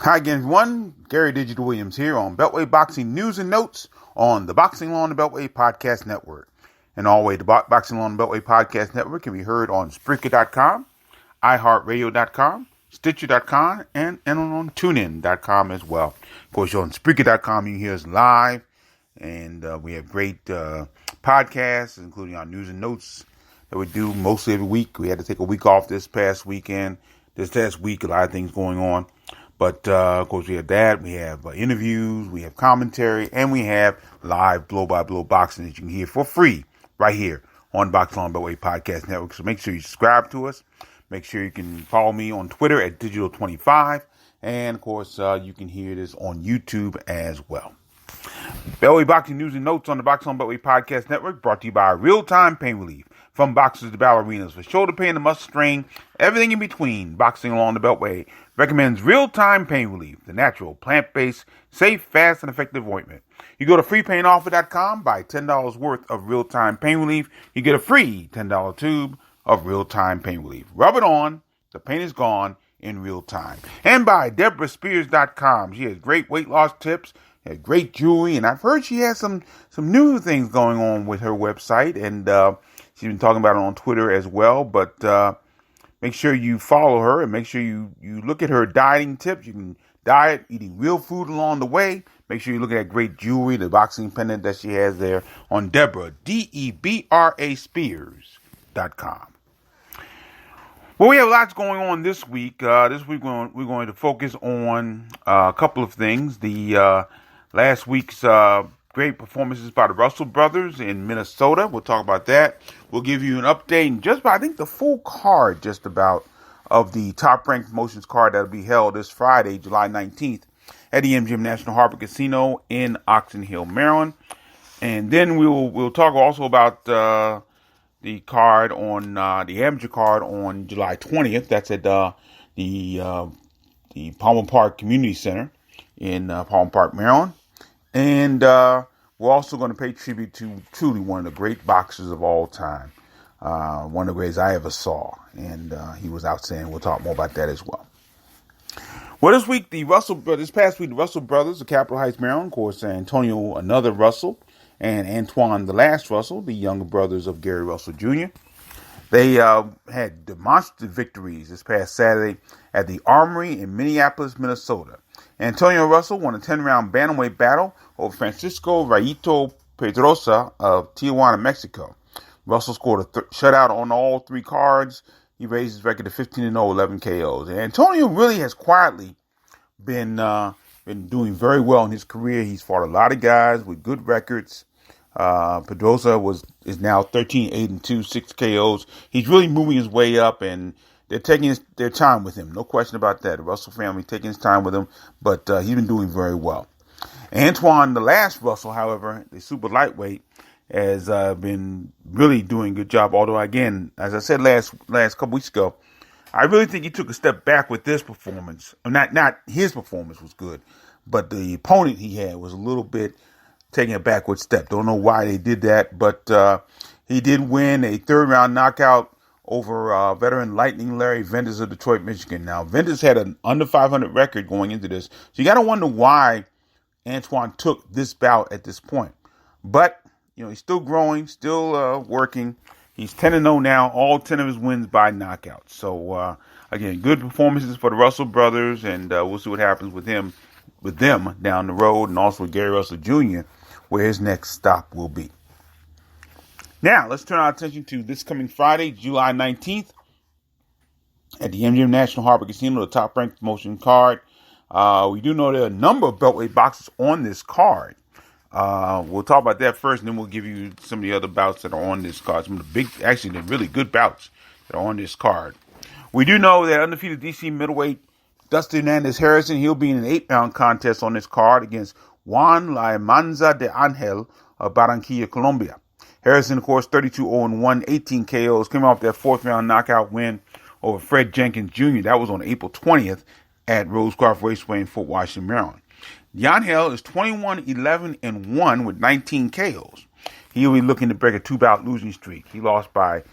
Hi again, everyone. Gary Digital Williams here on Beltway Boxing News and Notes on the Boxing Law on the Beltway Podcast Network. And always, the Boxing Law on the Beltway Podcast Network can be heard on Spreaker.com, iHeartRadio.com, Stitcher.com, and on TuneIn.com as well. Of course, you're on Spreaker.com, you can hear us live, and we have great podcasts, including our news and notes that we do mostly every week. We had to take a week off this past week, a lot of things going on. But, of course, we have that. We have interviews, we have commentary, and we have live blow-by-blow boxing that you can hear for free right here on Boxing Law on the Beltway Podcast Network. So make sure you subscribe to us. Make sure you can follow me on Twitter at Digital25. And, of course, you can hear this on YouTube as well. Beltway Boxing News and Notes on the Boxing Law on the Beltway Podcast Network brought to you by Real-Time Pain Relief. From boxers to ballerinas, for shoulder pain to muscle strain, everything in between, Boxing Law on the Beltway recommends Real-Time Pain Relief, the natural, plant-based, safe, fast, and effective ointment. You go to freepainoffer.com, buy $10 worth of Real-Time Pain Relief. You get a free $10 tube of Real-Time Pain Relief. Rub it on, the pain is gone in real time. And by DeborahSpears.com. She has great weight loss tips, has great jewelry, and I've heard she has some new things going on with her website, and she's been talking about it on Twitter as well. But make sure you follow her and make sure you look at her dieting tips. You can diet, eating real food along the way. Make sure you look at that great jewelry, the boxing pendant that she has there on Deborah, Debra Spears.com. Well, we have lots going on this week. This week we're going to focus on a couple of things. The last week's great performances by the Russell brothers in Minnesota. We'll talk about that. We'll give you an update and just about, I think, the full card just about of the Top Rank Promotions card that will be held this Friday, July 19th at the MGM National Harbor Casino in Oxon Hill, Maryland. And then we'll talk also about the card on the amateur card on July 20th. That's at the Palmer Park Community Center in Palmer Park, Maryland. And we're also going to pay tribute to truly one of the great boxers of all time. One of the greatest I ever saw. And he was outstanding. We'll talk more about that as well. Well, this past week, the Russell brothers of Capitol Heights, Maryland, of course, Antonio, another Russell, and Antoine, the last Russell, the younger brothers of Gary Russell Jr. They had demonstrative victories this past Saturday at the Armory in Minneapolis, Minnesota. Antonio Russell won a 10-round bantamweight battle over Francisco Rayito Pedrosa of Tijuana, Mexico. Russell scored a shutout on all three cards. He raised his record to 15-0, 11 KOs. And Antonio really has quietly been doing very well in his career. He's fought a lot of guys with good records. Pedrosa is now 13-8-2, 6 KOs. He's really moving his way up, and they're taking their time with him. No question about that. The Russell family taking his time with him, but he's been doing very well. Antoine, the last Russell, however, the super lightweight, has been really doing a good job. Although, again, as I said last couple weeks ago, I really think he took a step back with this performance. Not his performance was good, but the opponent he had was a little bit taking a backward step. Don't know why they did that, but he did win a third-round knockout over veteran Lightning Larry Ventus of Detroit, Michigan. Now, Ventus had an under 500 record going into this, so you got to wonder why Antoine took this bout at this point. But he's still growing, still working. He's 10-0 now, all 10 of his wins by knockout. So, again, good performances for the Russell brothers, and we'll see what happens with them down the road, and also with Gary Russell Jr., where his next stop will be. Now, let's turn our attention to this coming Friday, July 19th, at the MGM National Harbor Casino, the Top Rank Promotion card. We do know there are a number of Beltway boxers on this card. We'll talk about that first, and then we'll give you some of the other bouts that are on this card. Some of the really good bouts that are on this card. We do know that undefeated DC middleweight Dustin Hernandez Harrison, he'll be in an 8-round contest on this card against Juan La Manza de Angel of Barranquilla, Colombia. Harrison, of course, 32-0-1, 18 KOs, came off that fourth-round knockout win over Fred Jenkins Jr. That was on April 20th at Rosecroft Raceway in Fort Washington, Maryland. Yangel is 21-11-1 with 19 KOs. He'll be looking to break a 2-bout losing streak. He lost by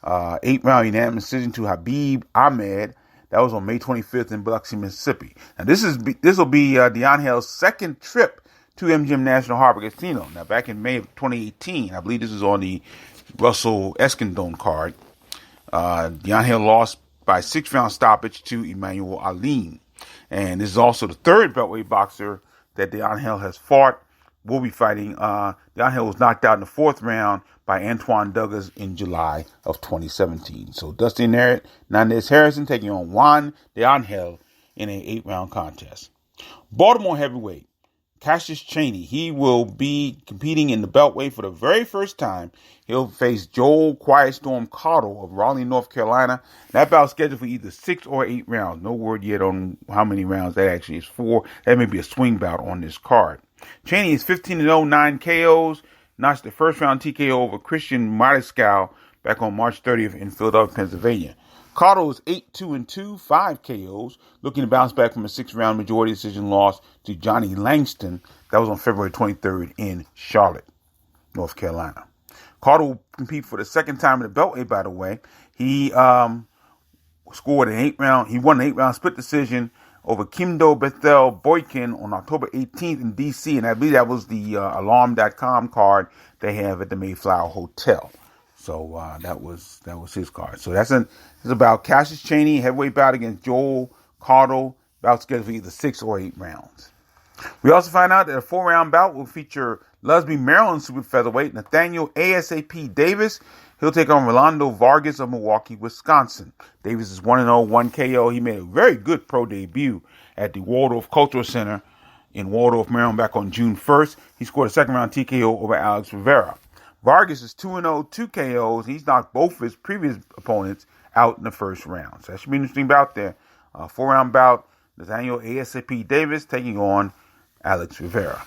8-round unanimous decision to Habib Ahmed. That was on May 25th in Biloxi, Mississippi. Now this will be DeAngel's second trip to MGM National Harbor Casino. Now back in May of 2018, I believe this is on the Russell Eskindon card. DeAngel lost by 6-round stoppage to Emmanuel Aline. And this is also the third Beltway boxer that DeAngel has fought. Will be fighting. DeAngel was knocked out in the 4th round by Antoine Douglas in July of 2017. So Dustin Hernandez Harrison taking on Juan DeAngel in an 8-round contest. Baltimore heavyweight Cassius Chaney. He will be competing in the Beltway for the very first time. He'll face Joel Quiet Storm Cottle of Raleigh, North Carolina. That bout is scheduled for either 6 or 8 rounds. No word yet on how many rounds that actually is for. That may be a swing bout on this card. Chaney is 15-0, 9 KOs. Notched the first round TKO over Christian Mariscal back on March 30th in Philadelphia, Pennsylvania. Cottle is 8-2-2, 5 KOs, looking to bounce back from a 6-round majority decision loss to Johnny Langston. That was on February 23rd in Charlotte, North Carolina. Cottle will compete for the second time in the Beltway, by the way. He scored an 8-round. He won an 8-round split decision over Kimdo Bethel Boykin on October 18th in D.C., and I believe that was the Alarm.com card they have at the Mayflower Hotel. So that was his card. So it's about Cassius Chaney, heavyweight bout against Joel Cottle, bout scheduled for either 6 or 8 rounds. We also find out that a 4-round bout will feature Lusby, Maryland super featherweight Nathaniel ASAP Davis. He'll take on Rolando Vargas of Milwaukee, Wisconsin. Davis is 1-0, 1 KO. He made a very good pro debut at the Waldorf Cultural Center in Waldorf, Maryland back on June 1st. He scored a 2nd-round TKO over Alex Rivera. Vargas is 2-0, 2 KOs. He's knocked both his previous opponents out in the 1st round. So that should be an interesting bout there. 4-round bout, Nathaniel ASAP Davis taking on Alex Rivera.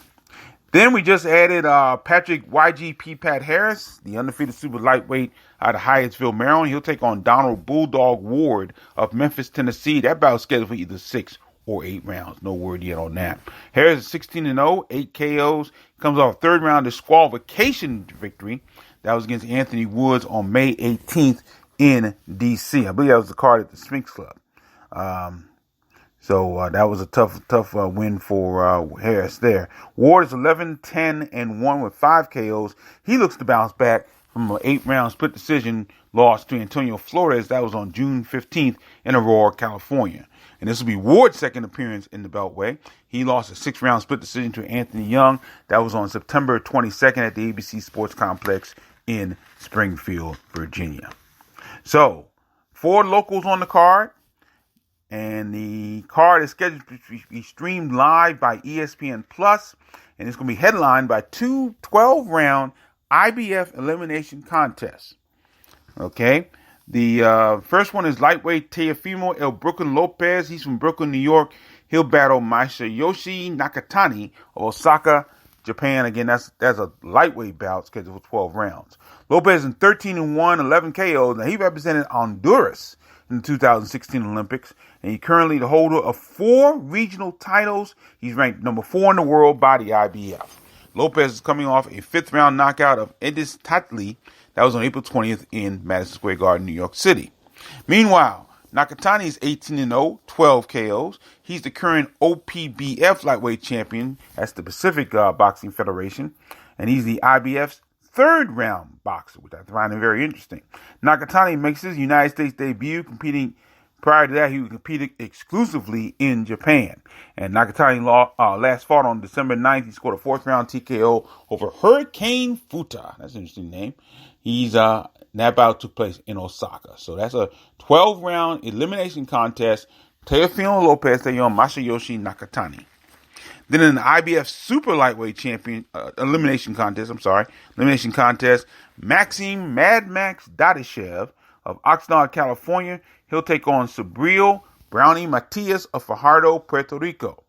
Then we just added Patrick YGP Pat Harris, the undefeated super lightweight out of Hyattsville, Maryland. He'll take on Donald Bulldog Ward of Memphis, Tennessee. That bout is scheduled for either 6 or 8 rounds. No word yet on that. Harris is 16-0, 8 KOs. Comes off a 3rd-round disqualification victory. That was against Anthony Woods on May 18th in D.C. I believe that was the card at the Sphinx Club. So that was a tough win for Harris there. Ward is 11-10-1 with 5 KOs. He looks to bounce back from an 8-round split decision loss to Antonio Flores. That was on June 15th in Aurora, California. And this will be Ward's 2nd appearance in the Beltway. He lost a 6-round split decision to Anthony Young. That was on September 22nd at the ABC Sports Complex in Springfield, Virginia. So, 4 locals on the card. And the card is scheduled to be streamed live by ESPN Plus, and it's going to be headlined by 2 12-round IBF elimination contests. Okay, the first one is lightweight Teofimo El Brooklyn Lopez. He's from Brooklyn, New York. He'll battle Masayoshi Nakatani of Osaka, Japan. Again, that's a lightweight bout scheduled for 12 rounds. Lopez is 13-1, 11 KOs. Now he represented Honduras in the 2016 Olympics, and he's currently the holder of 4 regional titles. He's ranked number 4 in the world by the IBF. Lopez is coming off a 5th-round knockout of Edis Tatli. That was on April 20th in Madison Square Garden, New York City. Meanwhile, Nakatani is 18-0, 12 KOs. He's the current OPBF lightweight champion. That's the Pacific Boxing Federation. And he's the IBF's 3rd-round boxer, which I find very interesting. Nakatani makes his United States debut competing. Prior to that, he competed exclusively in Japan. And Nakatani last fought on December 9th. He scored a 4th-round TKO over Hurricane Futa. That's an interesting name. That bout took place in Osaka. So that's a 12-round elimination contest. Teofimo Lopez taking on Masayoshi Nakatani. Then in the IBF Super Lightweight Champion elimination contest, Maxime Mad Max Dadashev of Oxnard, California. He'll take on Sabril Brownie Matias of Fajardo, Puerto Rico.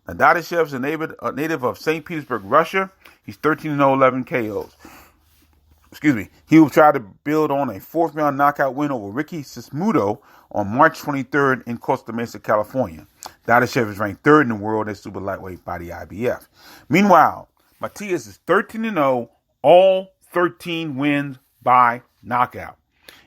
Now, Dadashev's a native of St. Petersburg, Russia. He's 13-0, 11 KOs. He will try to build on a 4th-round knockout win over Ricky Sismuto on March 23rd in Costa Mesa, California. Dadashev is ranked 3rd in the world at super lightweight by the IBF. Meanwhile, Matias is 13-0, all 13 wins by knockout.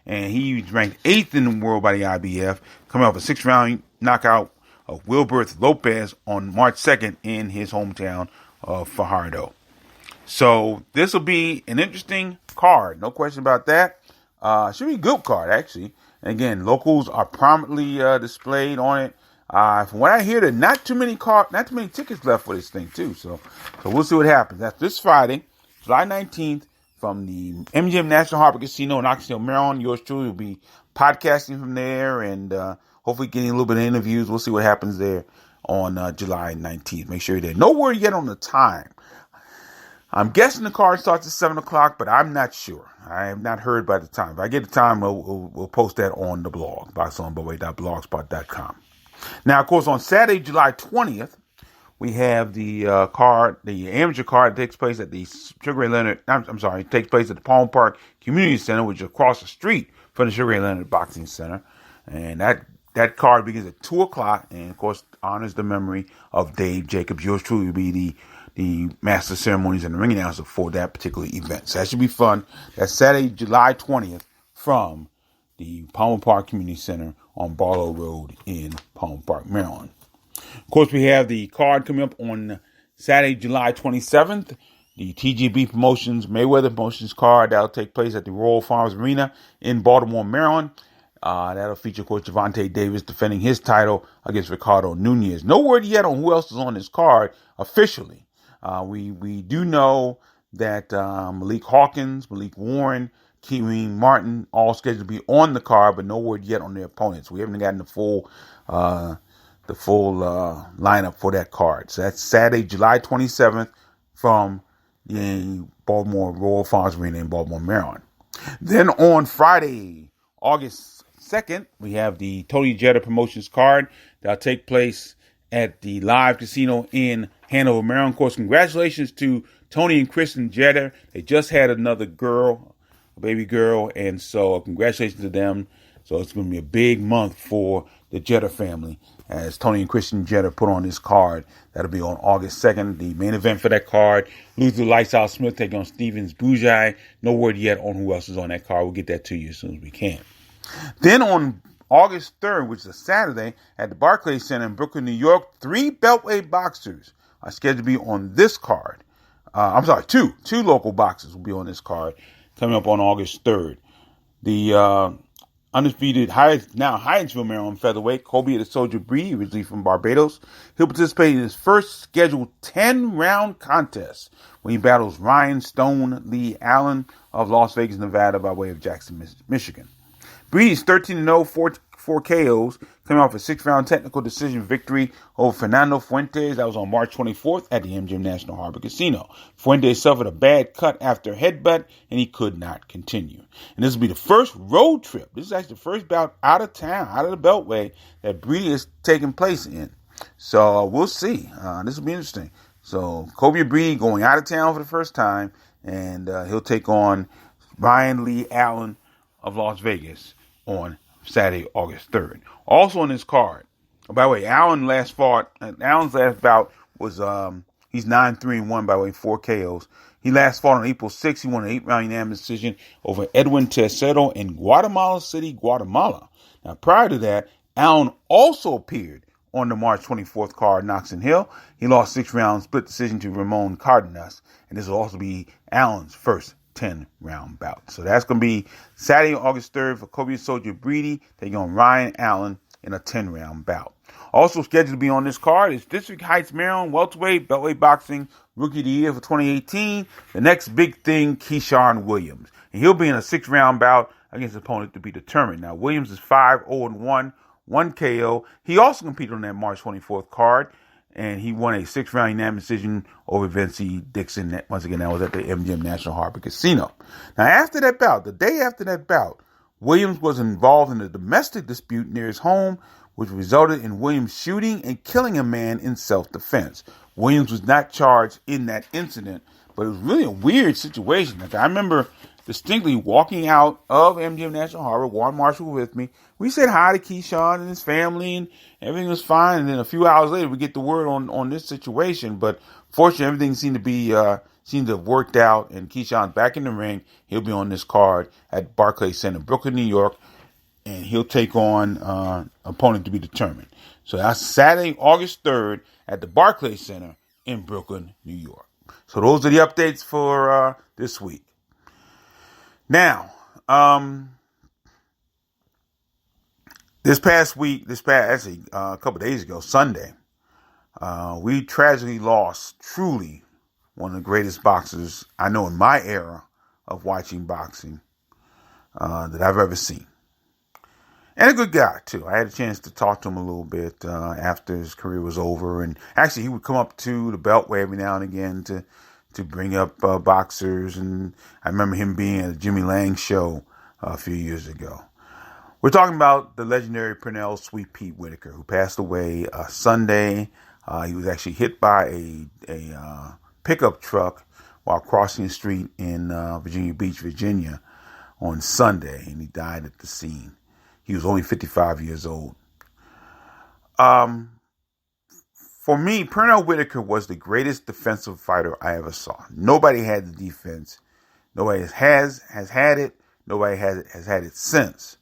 and he was ranked 8th in the world by the IBF, coming off a 6-round knockout of Wilberth Lopez on March 2nd in his hometown of Fajardo. So this will be an interesting card, no question about that. Should be a good card, actually. And again, locals are prominently displayed on it. From what I hear, there are not too many tickets left for this thing too. So we'll see what happens. That's this Friday, July 19th, from the MGM National Harbor Casino in Oxon Hill, Maryland. Yours truly will be podcasting from there, and hopefully getting a little bit of interviews. We'll see what happens there on July 19th. Make sure you're there. No word yet on the time. I'm guessing the card starts at 7 o'clock, but I'm not sure. I have not heard by the time. If I get the time, we'll post that on the blog, boxonbeltway.blogspot.com. Now, of course, on Saturday, July 20th, we have the amateur card that takes place at the takes place at the Palm Park Community Center, which is across the street from the Sugar Ray Leonard Boxing Center. And that card begins at 2 o'clock, and, of course, honors the memory of Dave Jacobs. Yours truly will be the master of ceremonies and the ring announcer for that particular event. So that should be fun. That's Saturday, July 20th from the Palmer Park Community Center on Barlow Road in Palmer Park, Maryland. Of course, we have the card coming up on Saturday, July 27th. The TGB Promotions, Mayweather Promotions card that'll take place at the Royal Farms Arena in Baltimore, Maryland. That'll feature, of course, Gervonta Davis defending his title against Ricardo Nunez. No word yet on who else is on this card officially. We do know that Malik Hawkins, Malik Warren, Keeween Martin, all scheduled to be on the card, but no word yet on their opponents. We haven't gotten the full lineup for that card. So that's Saturday, July 27th from the Baltimore Royal Farms Arena in Baltimore, Maryland. Then on Friday, August 2nd, we have the Tony Jeter Promotions card that'll take place at the Live Casino in Hanover, Maryland. Of course, congratulations to Tony and Kristen Jeter. They just had another girl, a baby girl, and so congratulations to them. So it's going to be a big month for the Jeter family as Tony and Kristen Jeter put on this card. That'll be on August 2nd. The main event for that card, Luther Lights Out Smith taking on Stevens Bujai. No word yet on who else is on that card. We'll get that to you as soon as we can. Then on August 3rd, which is a Saturday, at the Barclays Center in Brooklyn, New York, 3 Beltway boxers are scheduled to be on this card. Two local boxers will be on this card coming up on August 3rd. The undisputed Hyattsville, Maryland featherweight, Kobe the Soldier Bree, originally from Barbados. He'll participate in his first scheduled 10-round contest when he battles Ryan Stone Lee Allen of Las Vegas, Nevada, by way of Jackson, Michigan. Bree is 13-0, 4 KOs, coming off a 6-round technical decision victory over Fernando Fuentes. That was on March 24th at the MGM National Harbor Casino. Fuentes suffered a bad cut after a headbutt, and he could not continue. And this will be the first road trip. This is actually the first bout out of town, out of the Beltway, that Bree is taking place in. So we'll see. This will be interesting. So Kobe Bree going out of town for the first time, and he'll take on Ryan Lee Allen of Las Vegas on Saturday, August 3rd. Also on this card, by the way, Allen's last bout was, he's 9-3-1 by the way, 4 KOs. He last fought on April 6th. He won an 8-round unanimous decision over Edwin Tercero in Guatemala City, Guatemala. Now, prior to that, Allen also appeared on the March 24th card in Oxon Hill. He lost 6-round split decision to Ramon Cardenas, and this will also be Allen's first 10-round bout. So that's going to be Saturday, August 3rd for Kobe Soldier Breedy taking on Ryan Allen in a 10-round bout. Also scheduled to be on this card is District Heights, Maryland, welterweight, Beltway boxing, Rookie of the Year for 2018. The next big thing, Keyshawn Williams. And he'll be in a 6-round bout against an opponent to be determined. Now, Williams is 5-0-1, 1 KO. He also competed on that March 24th card, and he won a 6-round unanimous decision over Vincey Dixon. Once again, that was at the MGM National Harbor Casino. Now, after that bout, the day after that bout, Williams was involved in a domestic dispute near his home, which resulted in Williams shooting and killing a man in self-defense. Williams was not charged in that incident, but it was really a weird situation. Like, I remember distinctly walking out of MGM National Harbor, Warren Marshall was with me. We said hi to Keyshawn and his family, and everything was fine. And then a few hours later, we get the word on this situation. But fortunately, everything seemed to be seems to have worked out, and Keyshawn's back in the ring. He'll be on this card at Barclays Center, Brooklyn, New York, and he'll take on opponent to be determined. So that's Saturday, August 3rd at the Barclays Center in Brooklyn, New York. So those are the updates for this week. Now, this past actually a couple of days ago, Sunday, we tragically lost truly one of the greatest boxers I know in my era of watching boxing that I've ever seen. And a good guy, too. I had a chance to talk to him a little bit after his career was over. And actually, he would come up to the Beltway every now and again to bring up boxers. And I remember him being at a Jimmy Lang show a few years ago. We're talking about the legendary Pernell Sweet Pete Whitaker, who passed away Sunday. He was actually hit by a pickup truck while crossing the street in Virginia Beach, Virginia on Sunday, and he died at the scene. He was only 55 years old. For me, Pernell Whitaker was the greatest defensive fighter I ever saw. Nobody had the defense. Nobody has had it. Nobody has had it since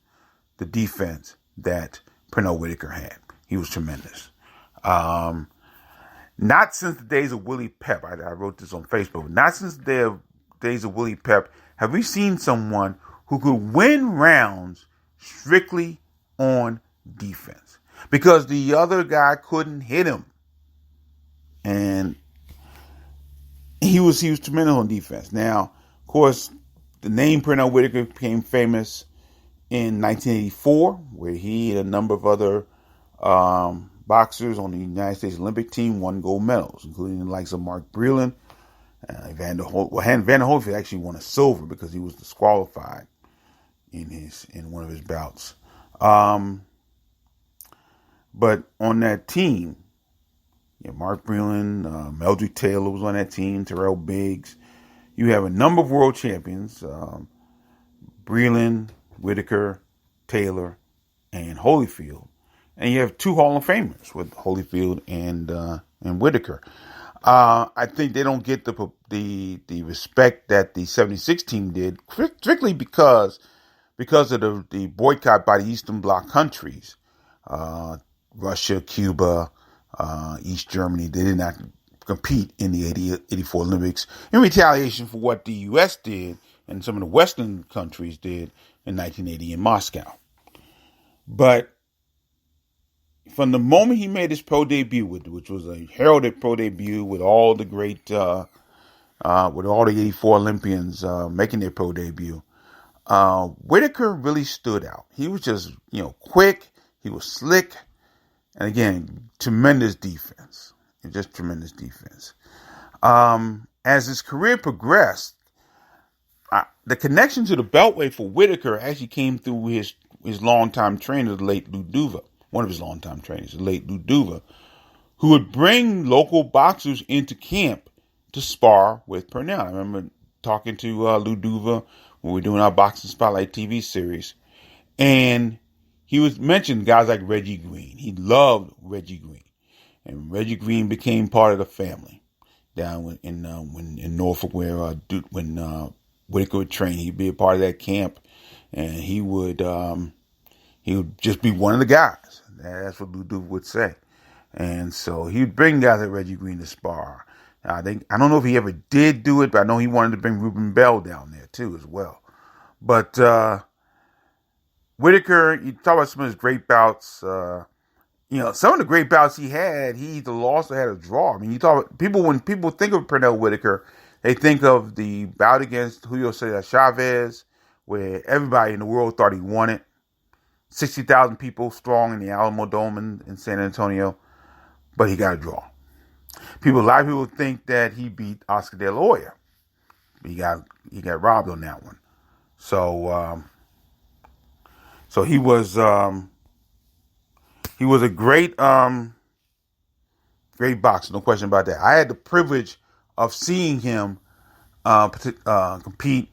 the defense that Pernell Whitaker had. He was tremendous. Not since the days of Willie Pep. I wrote this on Facebook. Not since the days of Willie Pep have we seen someone who could win rounds strictly on defense, because the other guy couldn't hit him, and he was tremendous on defense. Now, of course, the name Pernell Whitaker became famous in 1984, where he and a number of other boxers on the United States Olympic team won gold medals, including the likes of Mark Breland. Vander Holyfield actually won a silver because he was disqualified in one of his bouts. But on that team, Mark Breland, Meldrick Taylor was on that team, Terrell Biggs. You have a number of world champions, Breland, Whitaker, Taylor, and Holyfield. And you have two Hall of Famers with Holyfield and Whitaker. I think they don't get the respect that the 76 team did, strictly because of the boycott by the Eastern Bloc countries, Russia, Cuba, East Germany. They did not compete in the 84 Olympics in retaliation for what the U.S. did and some of the Western countries did in 1980 in Moscow. But from the moment he made his pro debut, which was a heralded pro debut with all the great, with all the 84 Olympians making their pro debut, Whitaker really stood out. He was just, quick. He was slick. And again, tremendous defense. Just tremendous defense. As his career progressed, the connection to the Beltway for Whitaker actually came through his longtime trainer, the late Lou Duva. One of his longtime trainers, the late Lou Duva, who would bring local boxers into camp to spar with Pernell. I remember talking to Lou Duva when we were doing our Boxing Spotlight TV series, and he was mentioning guys like Reggie Green. He loved Reggie Green, and Reggie Green became part of the family down in Norfolk, where when Whitaker would train, he'd be a part of that camp, and he would just be one of the guys. That's what Lou Duva would say. And so he'd bring guys like Reggie Green to spar. I don't know if he ever did do it, but I know he wanted to bring Ruben Bell down there too as well. But Whitaker, you talk about some of his great bouts. Some of the great bouts he either lost or had a draw. I mean, you talk about when people think of Pernell Whitaker, they think of the bout against Julio Cesar Chavez, where everybody in the world thought he won it. 60,000 people strong in the Alamo Dome in San Antonio, but he got a draw. A lot of people think that he beat Oscar De La Hoya. He got robbed on that one. So he was a great boxer, no question about that. I had the privilege of seeing him compete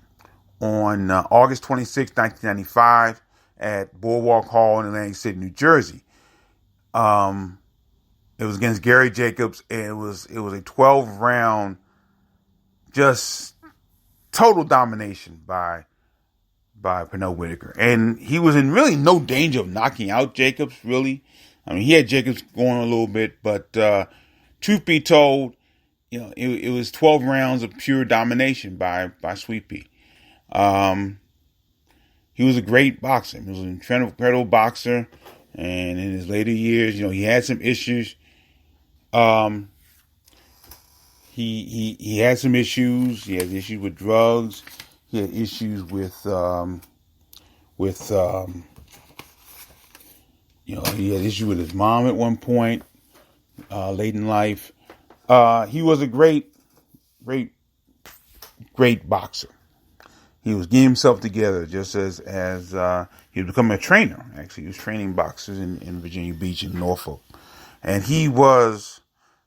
on August 26, 1995. At Boardwalk Hall in Atlantic City, New Jersey. It was against Gary Jacobs, and it was a 12-round just total domination by Pernell Whitaker. And he was in really no danger of knocking out Jacobs, really. I mean, he had Jacobs going a little bit, but truth be told, it was 12 rounds of pure domination by Sweet Pea. He was a great boxer. He was an incredible boxer. And in his later years, he had some issues. He had some issues. He had issues with drugs. He had issues with he had issues with his mom at one point, late in life. He was a great boxer. He was getting himself together just as he was becoming a trainer. Actually, he was training boxers in Virginia Beach and Norfolk. And he was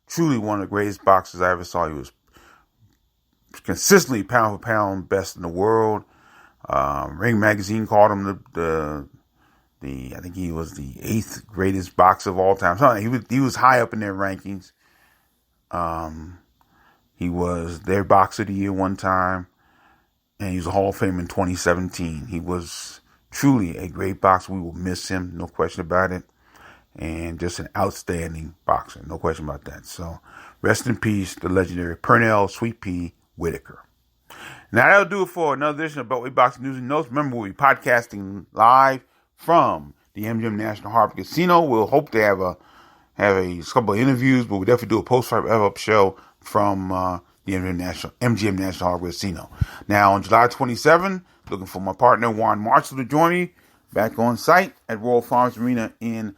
truly one of the greatest boxers I ever saw. He was consistently pound for pound best in the world. Ring Magazine called him I think he was the 8th greatest boxer of all time. So he was high up in their rankings. He was their boxer of the year one time. And he was a Hall of Fame in 2017. He was truly a great boxer. We will miss him, no question about it. And just an outstanding boxer, no question about that. So rest in peace, the legendary Pernell Sweet Pea Whitaker. Now that'll do it for another edition of Beltway Boxing News and Notes. Remember, we'll be podcasting live from the MGM National Harbor Casino. We'll hope to have a couple of interviews, but we'll definitely do a post-fight wrap-up show from the MGM National Harbor Casino. Now, on July 27, looking for my partner, Juan Marshall, to join me back on site at Royal Farms Arena in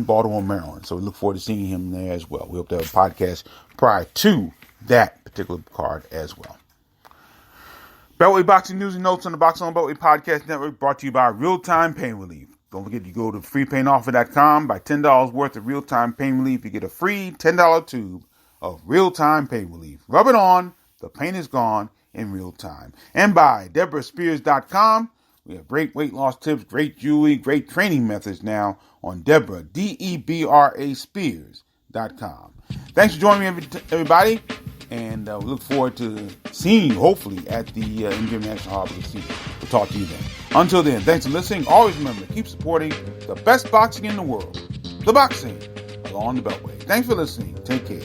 Baltimore, Maryland. So we look forward to seeing him there as well. We hope to have a podcast prior to that particular card as well. Beltway Boxing News and Notes on the Boxing on Beltway Podcast Network, brought to you by Real Time Pain Relief. Don't forget, you go to freepainoffer.com, buy $10 worth of Real Time Pain Relief. You get a free $10 tube of Real Time Pain Relief. Rub it on, the pain is gone in real time. And by DeborahSpears.com. We have great weight loss tips, great jewelry, great training methods now on Deborah, Debra Spears.com. Thanks for joining me, everybody. And we look forward to seeing you, hopefully, at the MGM National Harbor Casino. We'll talk to you then. Until then, thanks for listening. Always remember, keep supporting the best boxing in the world. The boxing along the Beltway. Thanks for listening. Take care.